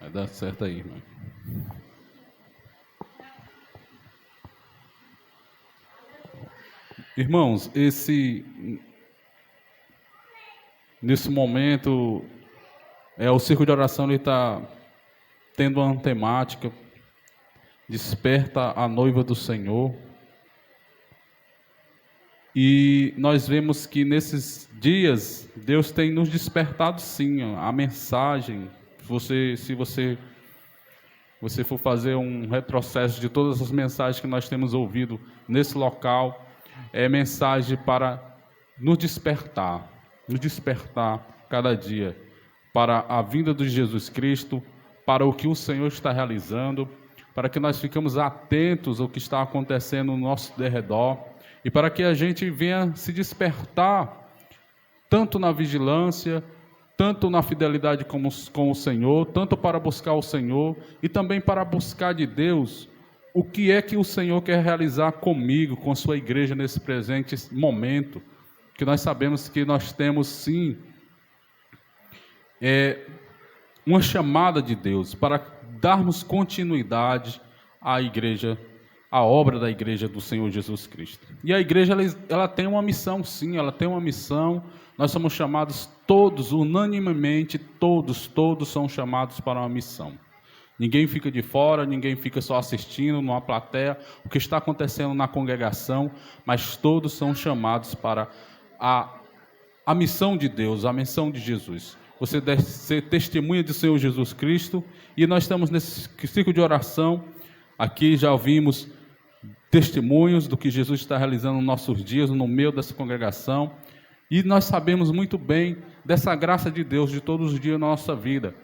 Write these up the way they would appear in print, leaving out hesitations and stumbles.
Vai dar certo aí, irmão. Irmãos, nesse momento, o círculo de oração está tendo uma temática, desperta a noiva do Senhor. E nós vemos que nesses dias, Deus tem nos despertado sim, a mensagem. Se você for fazer um retrocesso de todas as mensagens que nós temos ouvido nesse local, é mensagem para nos despertar cada dia para a vinda de Jesus Cristo, para o que o Senhor está realizando, para que nós ficamos atentos ao que está acontecendo no nosso derredor e para que a gente venha se despertar tanto na vigilância, tanto na fidelidade com o Senhor, tanto para buscar o Senhor e também para buscar de Deus o que é que o Senhor quer realizar comigo, com a sua igreja nesse presente momento, que nós sabemos que nós temos sim uma chamada de Deus para darmos continuidade à igreja, à obra da igreja do Senhor Jesus Cristo. E a igreja ela tem uma missão, sim, ela tem uma missão. Nós somos chamados todos, unanimemente, todos são chamados para uma missão. Ninguém fica de fora, ninguém fica só assistindo numa plateia o que está acontecendo na congregação, mas todos são chamados para a missão de Deus, a missão de Jesus. Você deve ser testemunha do Senhor Jesus Cristo, e nós estamos nesse ciclo de oração. Aqui já ouvimos testemunhos do que Jesus está realizando nos nossos dias, no meio dessa congregação, e nós sabemos muito bem dessa graça de Deus de todos os dias na nossa vida.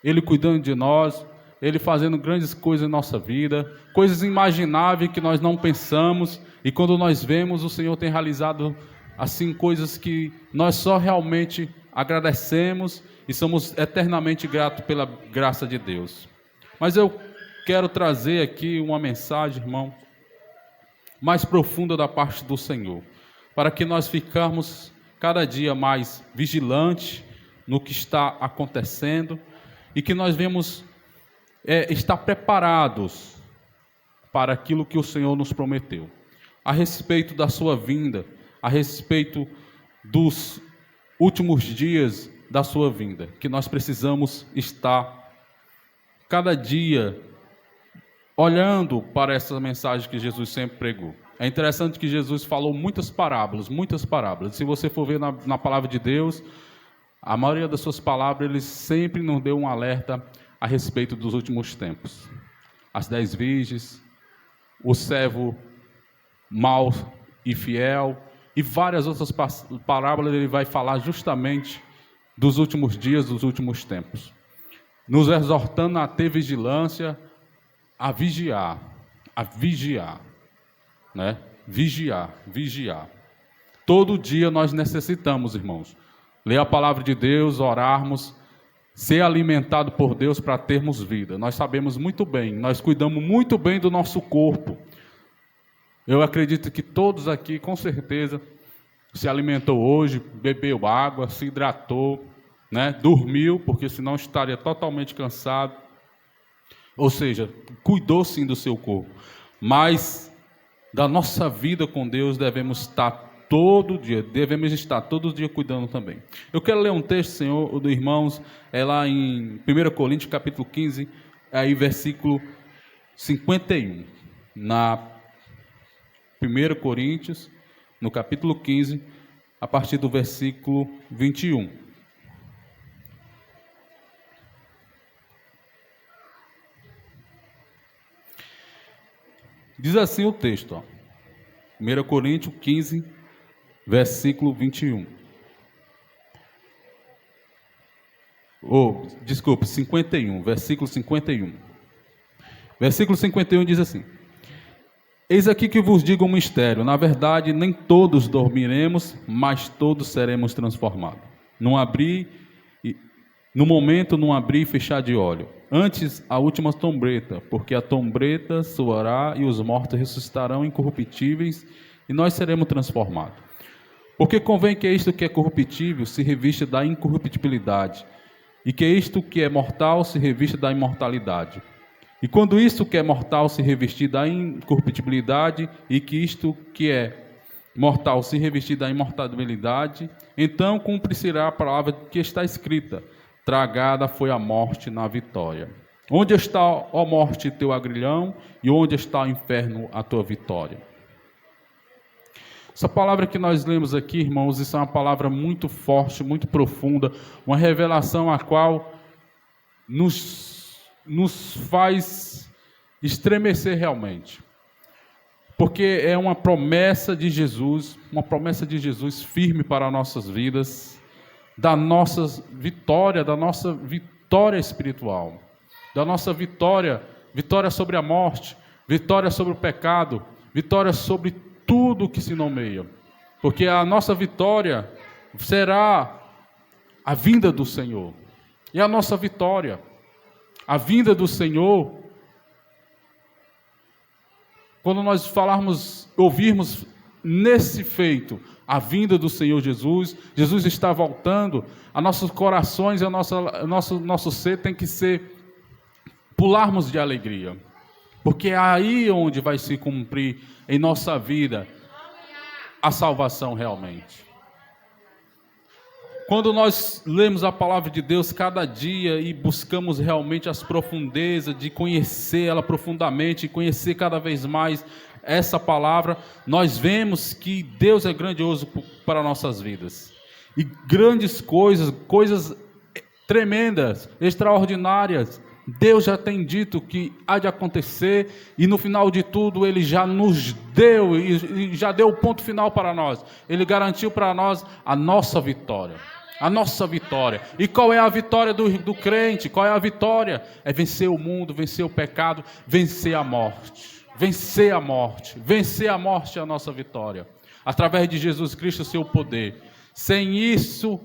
Ele cuidando de nós, Ele fazendo grandes coisas em nossa vida, coisas imagináveis que nós não pensamos, e quando nós vemos, o Senhor tem realizado assim coisas que nós só realmente agradecemos e somos eternamente gratos pela graça de Deus. Mas eu quero trazer aqui uma mensagem, irmão, mais profunda da parte do Senhor, para que nós ficamos cada dia mais vigilantes no que está acontecendo e que nós vemos estar preparados para aquilo que o Senhor nos prometeu, a respeito da sua vinda, a respeito dos últimos dias da sua vinda, que nós precisamos estar cada dia olhando para essa mensagem que Jesus sempre pregou. É interessante que Jesus falou muitas parábolas. Se você for ver na palavra de Deus, a maioria das suas palavras, ele sempre nos deu um alerta a respeito dos últimos tempos. As 10 virgens, o servo mau e fiel, e várias outras parábolas. Ele vai falar justamente dos últimos dias, dos últimos tempos, nos exortando a ter vigilância, a vigiar, né? Vigiar. Todo dia nós necessitamos, irmãos, ler a palavra de Deus, orarmos, ser alimentado por Deus para termos vida. Nós sabemos muito bem, nós cuidamos muito bem do nosso corpo. Eu acredito que todos aqui, com certeza, se alimentou hoje, bebeu água, se hidratou, né? Dormiu, porque senão estaria totalmente cansado. Ou seja, cuidou sim do seu corpo. Mas da nossa vida com Deus devemos estar todo dia cuidando também. Eu quero ler um texto, Senhor, do irmãos, lá em 1 Coríntios, capítulo 15, aí versículo 51. Na 1 Coríntios, no capítulo 15, a partir do versículo 21. Diz assim o texto, 1 Coríntios 15, versículo 21. 51, versículo 51. Versículo 51 diz assim: Eis aqui que vos digo um mistério, na verdade nem todos dormiremos, mas todos seremos transformados. No momento não abrir e fechar de olho, antes a última trombeta, porque a trombeta soará e os mortos ressuscitarão incorruptíveis e nós seremos transformados. Porque convém que isto que é corruptível se revista da incorruptibilidade, e que isto que é mortal se revista da imortalidade. E quando isto que é mortal se revestir da incorruptibilidade, e que isto que é mortal se revestir da imortalidade, então cumprir-se-á a palavra que está escrita: tragada foi a morte na vitória. Onde está, ó morte, teu agrilhão, e onde está o inferno, a tua vitória? Essa palavra que nós lemos aqui, irmãos, isso é uma palavra muito forte, muito profunda, uma revelação a qual nos faz estremecer realmente. Porque é uma promessa de Jesus firme para as nossas vidas, da nossa vitória espiritual, da nossa vitória sobre a morte, vitória sobre o pecado, vitória sobre tudo que se nomeia. Porque a nossa vitória será a vinda do Senhor. E a nossa vitória, a vinda do Senhor, quando nós ouvirmos nesse feito a vinda do Senhor Jesus, Jesus está voltando, a nossos corações e nosso ser tem que ser pularmos de alegria, porque é aí onde vai se cumprir em nossa vida a salvação realmente. Quando nós lemos a palavra de Deus cada dia e buscamos realmente as profundezas de conhecer ela profundamente e conhecer cada vez mais essa palavra, nós vemos que Deus é grandioso para nossas vidas. E grandes coisas tremendas, extraordinárias, Deus já tem dito que há de acontecer, e no final de tudo Ele já nos deu, e já deu o ponto final para nós. Ele garantiu para nós a nossa vitória. A nossa vitória. E qual é a vitória do crente? Qual é a vitória? É vencer o mundo, vencer o pecado, vencer a morte. Vencer a morte. Vencer a morte é a nossa vitória. Através de Jesus Cristo, o seu poder. Sem isso,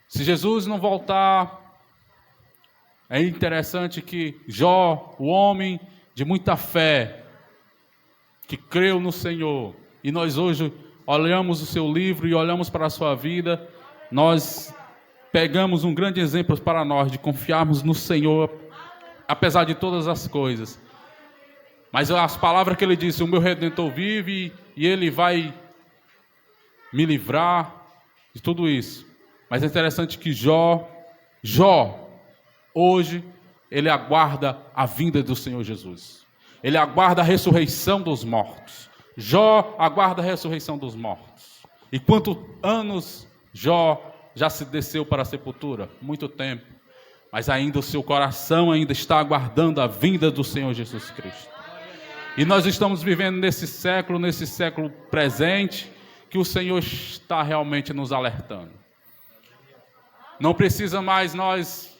se Jesus não voltar, é interessante que Jó, o homem de muita fé, que creu no Senhor, e nós hoje olhamos o seu livro e olhamos para a sua vida, nós pegamos um grande exemplo para nós de confiarmos no Senhor, apesar de todas as coisas. Mas as palavras que ele disse: o meu Redentor vive e ele vai me livrar de tudo isso. Mas é interessante que Jó, hoje, ele aguarda a vinda do Senhor Jesus. Ele aguarda a ressurreição dos mortos. Jó aguarda a ressurreição dos mortos. E quantos anos Jó já se desceu para a sepultura? Muito tempo. Mas ainda o seu coração ainda está aguardando a vinda do Senhor Jesus Cristo. E nós estamos vivendo nesse século presente, que o Senhor está realmente nos alertando. Não precisa mais nós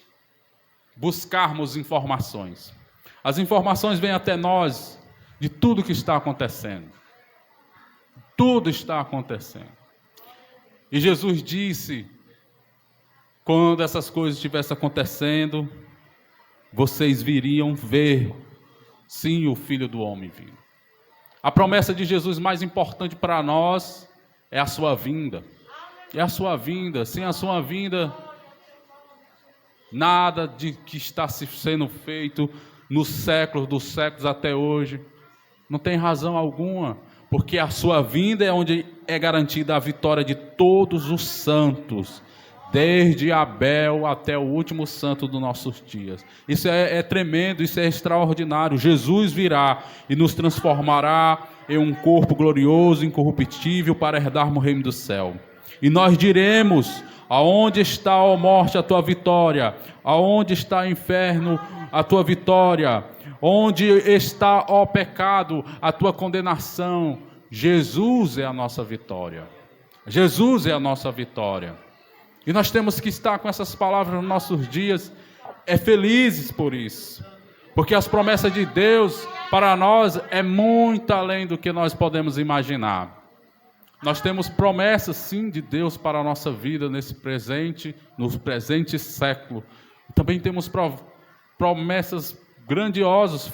buscarmos informações. As informações vêm até nós de tudo que está acontecendo. Tudo está acontecendo. E Jesus disse, quando essas coisas estivessem acontecendo, vocês viriam ver, sim, o Filho do Homem vindo. A promessa de Jesus mais importante para nós é a sua vinda. É a sua vinda. Sem a sua vinda, nada de que está sendo feito nos séculos dos séculos até hoje não tem razão alguma, porque a sua vinda é onde é garantida a vitória de todos os santos, desde Abel até o último santo dos nossos dias. Isso é tremendo, isso é extraordinário. Jesus virá e nos transformará em um corpo glorioso, incorruptível, para herdarmos o reino do céu. E nós diremos: aonde está, ó morte, a tua vitória? Aonde está, o inferno, a tua vitória? Onde está, ó pecado, a tua condenação? Jesus é a nossa vitória. Jesus é a nossa vitória. E nós temos que estar com essas palavras nos nossos dias, felizes por isso. Porque as promessas de Deus para nós é muito além do que nós podemos imaginar. Nós temos promessas, sim, de Deus para a nossa vida nesse presente, no presente século. Também temos promessas grandiosas,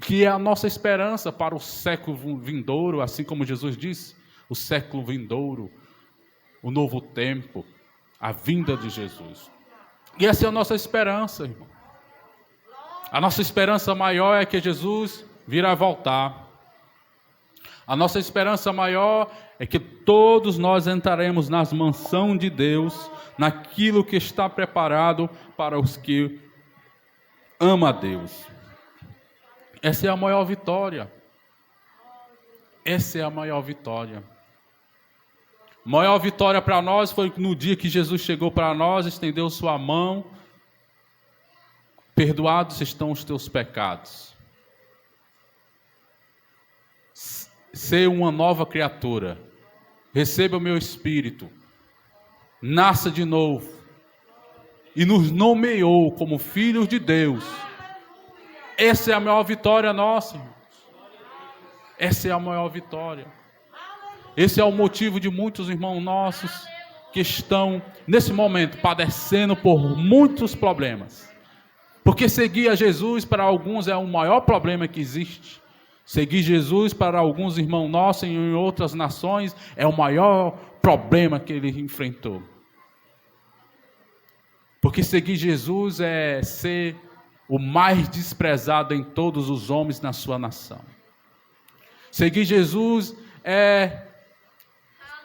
que é a nossa esperança para o século vindouro, assim como Jesus disse, o século vindouro, o novo tempo. A vinda de Jesus. E essa é a nossa esperança, irmão. A nossa esperança maior é que Jesus virá voltar. A nossa esperança maior é que todos nós entraremos nas mansões de Deus, naquilo que está preparado para os que amam a Deus. Essa é a maior vitória. Essa é a maior vitória. A maior vitória para nós foi no dia que Jesus chegou para nós, estendeu sua mão. Perdoados estão os teus pecados. Ser uma nova criatura. Receba o meu Espírito. Nasça de novo. E nos nomeou como filhos de Deus. Essa é a maior vitória nossa, irmãos. Essa é a maior vitória. Esse é o motivo de muitos irmãos nossos que estão, nesse momento, padecendo por muitos problemas. Porque seguir a Jesus para alguns é o maior problema que existe. Seguir Jesus para alguns irmãos nossos em outras nações é o maior problema que ele enfrentou. Porque seguir Jesus é ser o mais desprezado em todos os homens na sua nação. Seguir Jesus é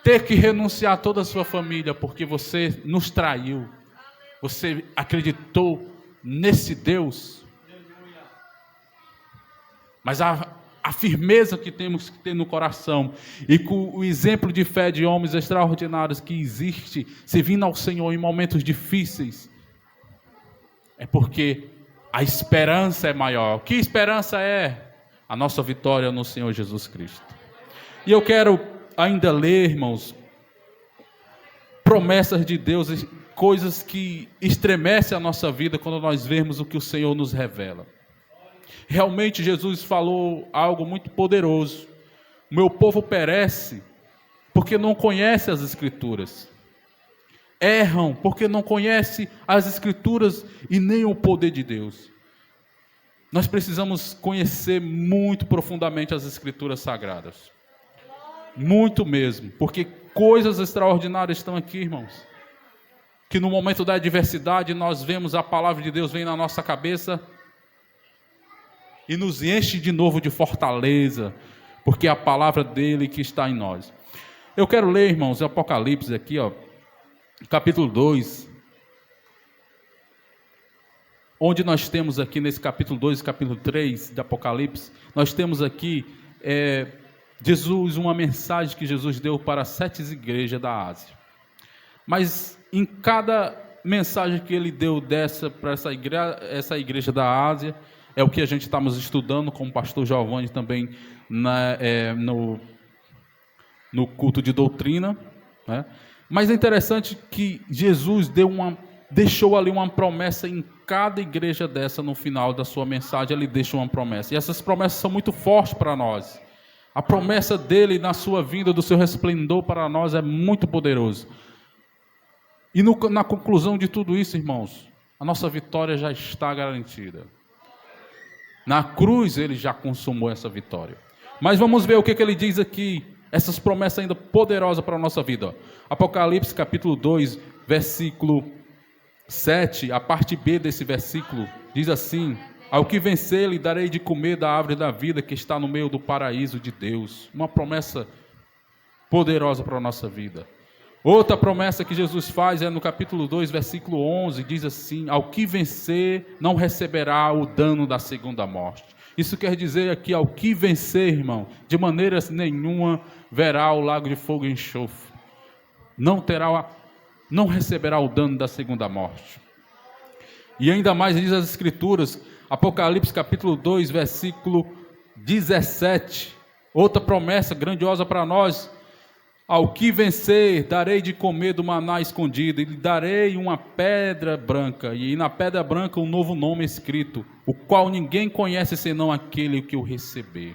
ter que renunciar a toda a sua família, porque você nos traiu. Você acreditou nesse Deus. Mas a firmeza que temos que ter no coração e com o exemplo de fé de homens extraordinários que existe, servindo ao Senhor em momentos difíceis, é porque a esperança é maior. Que esperança é? A nossa vitória no Senhor Jesus Cristo. E eu quero ainda ler, irmãos, promessas de Deus, coisas que estremecem a nossa vida quando nós vemos o que o Senhor nos revela. Realmente Jesus falou algo muito poderoso. O meu povo perece porque não conhece as Escrituras. Erram porque não conhece as Escrituras e nem o poder de Deus. Nós precisamos conhecer muito profundamente as Escrituras Sagradas. Muito mesmo, porque coisas extraordinárias estão aqui, irmãos. Que no momento da adversidade nós vemos a palavra de Deus vem na nossa cabeça e nos enche de novo de fortaleza, porque é a palavra dele que está em nós. Eu quero ler, irmãos, Apocalipse aqui, capítulo 2, onde nós temos aqui nesse capítulo 2 e capítulo 3 de Apocalipse, nós temos aqui Jesus, uma mensagem que Jesus deu para 7 igrejas da Ásia. Mas em cada mensagem que ele deu para essa igreja da Ásia, é o que a gente estamos estudando com o pastor Giovanni também no culto de doutrina, né? Mas é interessante que Jesus deixou ali uma promessa em cada igreja dessa. No final da sua mensagem ele deixa uma promessa, e essas promessas são muito fortes para nós. A promessa dele na sua vinda, do seu resplendor para nós, é muito poderoso. E na conclusão de tudo isso, irmãos, a nossa vitória já está garantida. Na cruz ele já consumou essa vitória. Mas vamos ver o que ele diz aqui, essas promessas ainda poderosas para a nossa vida. Apocalipse capítulo 2, versículo 7, a parte B desse versículo, diz assim: ao que vencer, lhe darei de comer da árvore da vida que está no meio do paraíso de Deus. Uma promessa poderosa para a nossa vida. Outra promessa que Jesus faz é no capítulo 2, versículo 11, diz assim: ao que vencer, não receberá o dano da segunda morte. Isso quer dizer aqui, ao que vencer, irmão, de maneira nenhuma verá o lago de fogo e enxofre. Não receberá o dano da segunda morte. E ainda mais diz as Escrituras, Apocalipse capítulo 2, versículo 17, outra promessa grandiosa para nós: ao que vencer, darei de comer do maná escondido, e lhe darei uma pedra branca, e na pedra branca um novo nome escrito, o qual ninguém conhece senão aquele que o receber.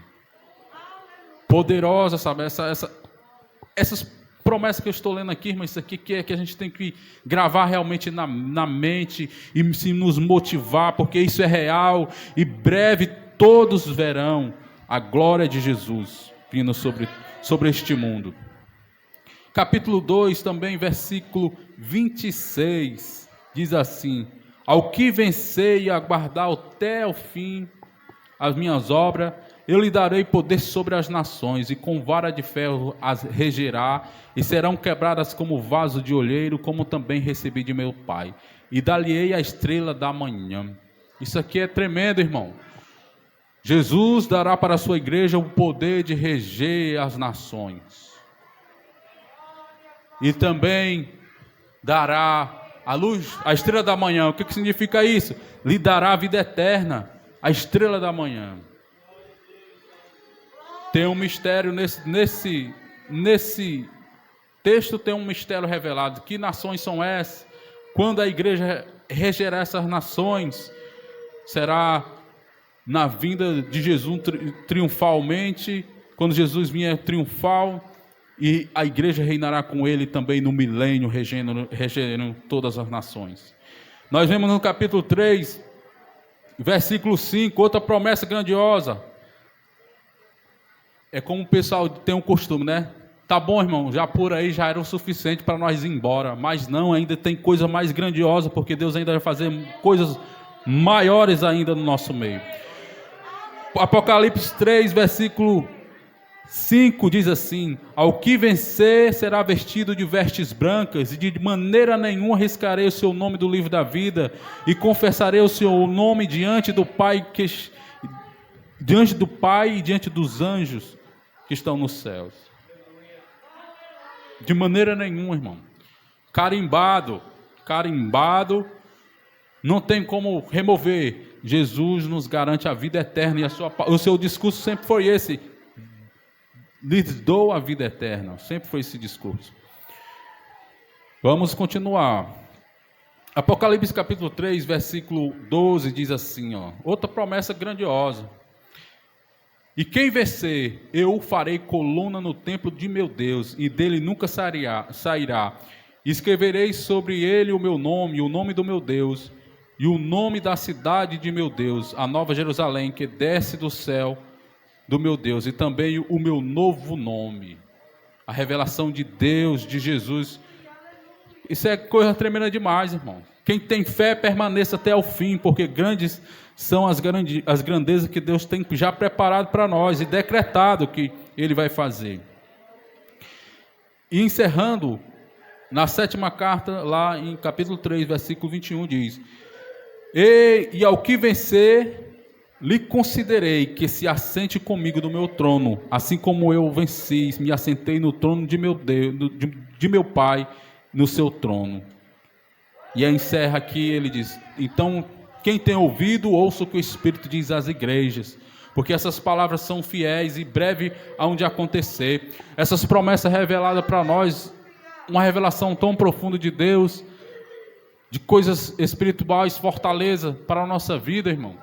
Poderosa, sabe, essas promessas que eu estou lendo aqui, irmão, isso aqui que a gente tem que gravar realmente na mente e se nos motivar, porque isso é real, e breve todos verão a glória de Jesus vindo sobre este mundo. capítulo 2, também, versículo 26, diz assim: ao que vencer e aguardar até o fim as minhas obras, eu lhe darei poder sobre as nações, e com vara de ferro as regerá, e serão quebradas como vaso de olheiro, como também recebi de meu Pai. E dar-lhe-ei a estrela da manhã. Isso aqui é tremendo, irmão. Jesus dará para a sua igreja o poder de reger as nações. E também dará a luz, a estrela da manhã. O que significa isso? Lhe dará a vida eterna, a estrela da manhã. Tem um mistério nesse texto, tem um mistério revelado. Que nações são essas? Quando a igreja regerá essas nações, será na vinda de Jesus triunfalmente, quando Jesus vier triunfal, e a igreja reinará com ele também no milênio, regendo todas as nações. Nós vemos no capítulo 3, versículo 5, outra promessa grandiosa. É como o pessoal tem um costume, né? Tá bom, irmão, já por aí já era o suficiente para nós ir embora. Mas não, ainda tem coisa mais grandiosa, porque Deus ainda vai fazer coisas maiores ainda no nosso meio. Apocalipse 3, versículo 5 diz assim: ao que vencer será vestido de vestes brancas, e de maneira nenhuma arriscarei o seu nome do livro da vida, e confessarei o seu nome diante do Pai e diante dos anjos que estão nos céus. De maneira nenhuma, irmão. Carimbado, não tem como remover. Jesus nos garante a vida eterna, e o seu discurso sempre foi esse: lhes dou a vida eterna. Sempre foi esse discurso. Vamos continuar. Apocalipse capítulo 3, versículo 12 diz assim, outra promessa grandiosa: e quem vencer, eu o farei coluna no templo de meu Deus, e dele nunca sairá. Escreverei sobre ele o meu nome, o nome do meu Deus, e o nome da cidade de meu Deus, a nova Jerusalém, que desce do céu do meu Deus, e também o meu novo nome. A revelação de Deus, de Jesus. Isso é coisa tremenda demais, irmão. Quem tem fé permaneça até o fim, porque grandes são as grandezas que Deus tem já preparado para nós e decretado que Ele vai fazer. E encerrando, na 7ª carta, lá em capítulo 3, versículo 21, diz: e ao que vencer, lhe considerei que se assente comigo no meu trono, assim como eu venci, me assentei no trono de meu Deus, de meu Pai, no seu trono. E aí encerra aqui, ele diz: então, quem tem ouvido, ouça o que o Espírito diz às igrejas, porque essas palavras são fiéis e breve hão de acontecer. Essas promessas reveladas para nós, uma revelação tão profunda de Deus, de coisas espirituais, fortaleza para a nossa vida, irmão.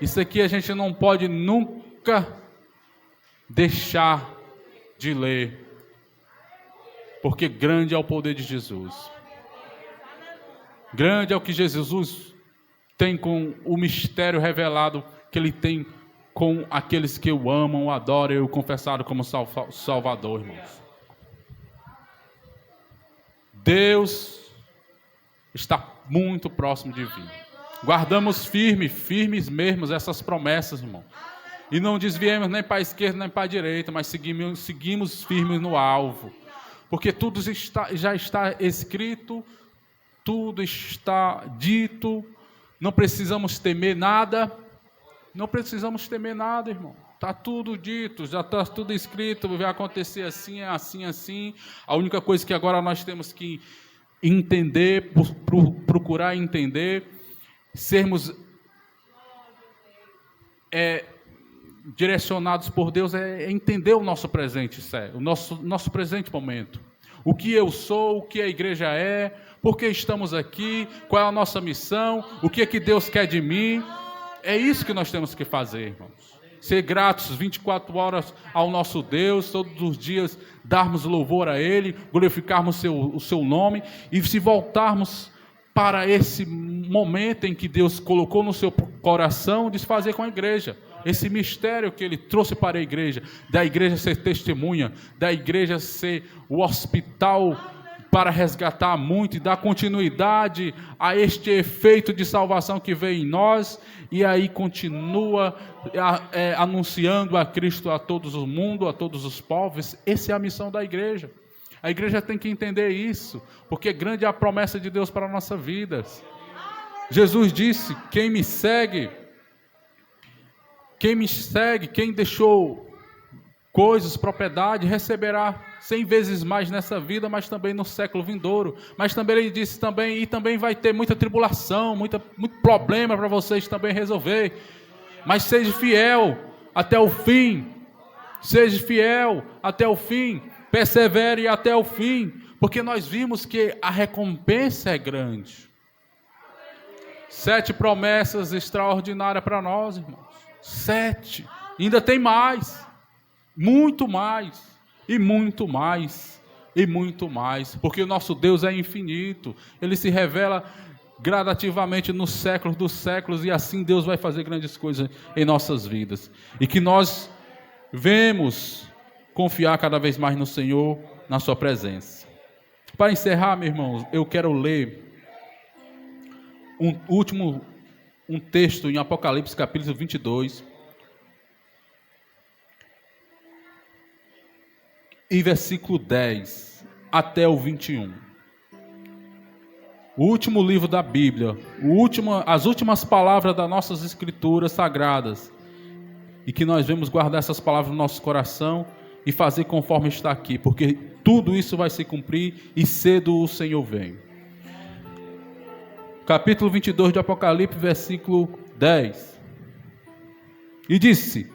Isso aqui a gente não pode nunca deixar de ler, porque grande é o poder de Jesus. Grande é o que Jesus tem com o mistério revelado que Ele tem com aqueles que o amam, o adoram e o confessaram como Salvador, irmãos. Deus está muito próximo de vir. Guardamos firmes mesmo essas promessas, irmão. E não desviemos nem para a esquerda nem para a direita, mas seguimos firmes no alvo. Porque tudo já está escrito, tudo está dito, não precisamos temer nada. Não precisamos temer nada, irmão. Está tudo dito, já está tudo escrito, vai acontecer assim, assim. A única coisa que agora nós temos que entender, procurar entender, sermos direcionados por Deus, é entender o nosso presente, o nosso presente momento. O que eu sou, o que a igreja é, por que estamos aqui, qual é a nossa missão, o que é que Deus quer de mim. É isso que nós temos que fazer, irmãos. Ser gratos 24 horas ao nosso Deus, todos os dias darmos louvor a Ele, glorificarmos o seu nome, e se voltarmos para esse momento em que Deus colocou no seu coração, desfazer com a igreja. esse mistério que ele trouxe para a igreja, da igreja ser testemunha, da igreja ser o hospital para resgatar muito e dar continuidade a este efeito de salvação que veio em nós, e aí continua anunciando a Cristo a todos o mundo, a todos os povos. Essa é a missão da igreja. A igreja tem que entender isso, porque grande é a promessa de Deus para a nossa vida. Jesus disse: quem me segue, quem deixou coisas, propriedade, receberá 100 vezes mais nessa vida, mas também no século vindouro. Mas também ele disse também, e também vai ter muita tribulação, muito problema para vocês também resolver. Mas seja fiel até o fim. Seja fiel até o fim. Persevere até o fim. Porque nós vimos que a recompensa é grande. 7 promessas extraordinárias para nós, irmãos. 7. Ainda tem mais. Muito mais. E muito mais. E muito mais. Porque o nosso Deus é infinito. Ele se revela gradativamente nos séculos dos séculos. E assim Deus vai fazer grandes coisas em nossas vidas. E que nós vemos confiar cada vez mais no Senhor, na sua presença. Para encerrar, meus irmãos, eu quero ler um texto em Apocalipse capítulo 22, e versículo 10 até o 21. O último livro da Bíblia, as últimas palavras das nossas escrituras sagradas, e que nós vamos guardar essas palavras no nosso coração e fazer conforme está aqui, porque tudo isso vai se cumprir e cedo o Senhor vem. Capítulo 22 de Apocalipse, versículo 10. E disse: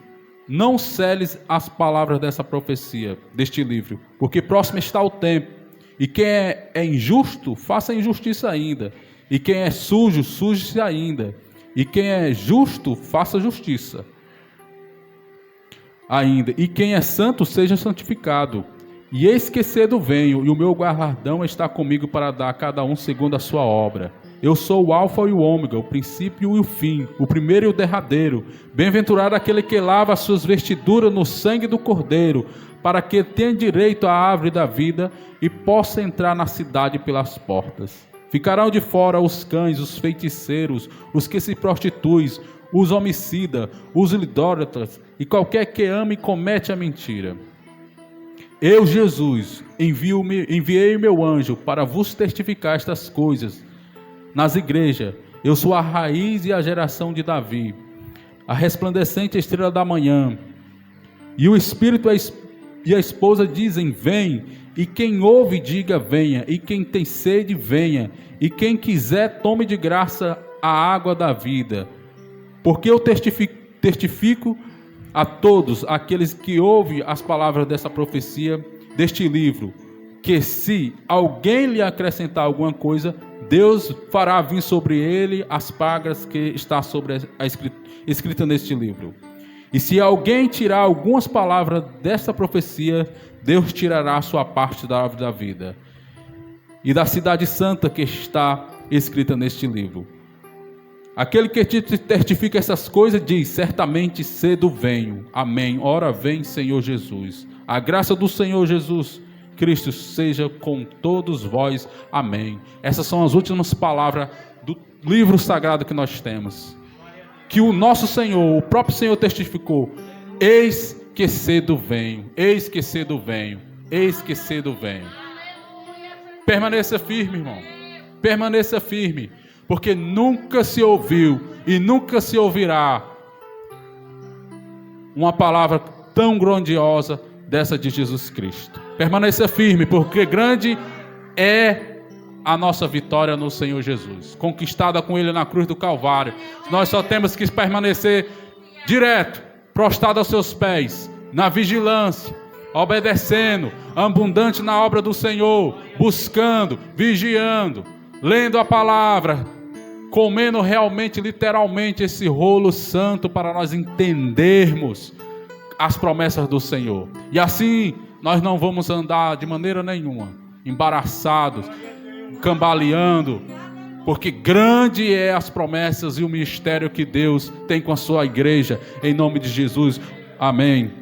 não seles as palavras dessa profecia, deste livro, porque próximo está o tempo, e quem é injusto, faça injustiça ainda, e quem é sujo, suje-se ainda, e quem é justo, faça justiça ainda, e quem é santo, seja santificado. E eis que cedo venho, e o meu galardão está comigo para dar a cada um segundo a sua obra. Eu sou o alfa e o ômega, o princípio e o fim, o primeiro e o derradeiro. Bem-aventurado aquele que lava as suas vestiduras no sangue do Cordeiro, para que tenha direito à árvore da vida e possa entrar na cidade pelas portas. Ficarão de fora os cães, os feiticeiros, os que se prostituem, os homicidas, os idólatras e qualquer que ama e comete a mentira. Eu, Jesus, enviei o meu anjo para vos testificar estas coisas nas igrejas. Eu sou a raiz e a geração de Davi, a resplandecente estrela da manhã. E o Espírito e a esposa dizem: vem. E quem ouve, diga: venha. E quem tem sede, venha. E quem quiser, tome de graça a água da vida. Porque eu testifico a todos aqueles que ouvem as palavras dessa profecia, deste livro, que se alguém lhe acrescentar alguma coisa, Deus fará vir sobre ele as pragas que está escrita neste livro. E se alguém tirar algumas palavras desta profecia, Deus tirará a sua parte da árvore da vida e da cidade santa que está escrita neste livro. Aquele que te testifica essas coisas diz: certamente cedo venho. Amém. Ora vem, Senhor Jesus. A graça do Senhor Jesus Cristo seja com todos vós. Amém. Essas são as últimas palavras do livro sagrado que nós temos. Que o nosso Senhor, o próprio Senhor testificou: eis que cedo venho, eis que cedo venho, eis que cedo venho. Permaneça firme, irmão. Permaneça firme. Porque nunca se ouviu e nunca se ouvirá uma palavra tão grandiosa dessa de Jesus Cristo. Permaneça firme, porque grande é a nossa vitória no Senhor Jesus, conquistada com Ele na cruz do Calvário. Nós só temos que permanecer direto, prostrado aos seus pés, na vigilância, obedecendo, abundante na obra do Senhor, buscando, vigiando, lendo a palavra, comendo realmente, literalmente, esse rolo santo para nós entendermos as promessas do Senhor. E assim nós não vamos andar de maneira nenhuma embaraçados, cambaleando, porque grande é as promessas e o mistério que Deus tem com a sua igreja, em nome de Jesus, amém.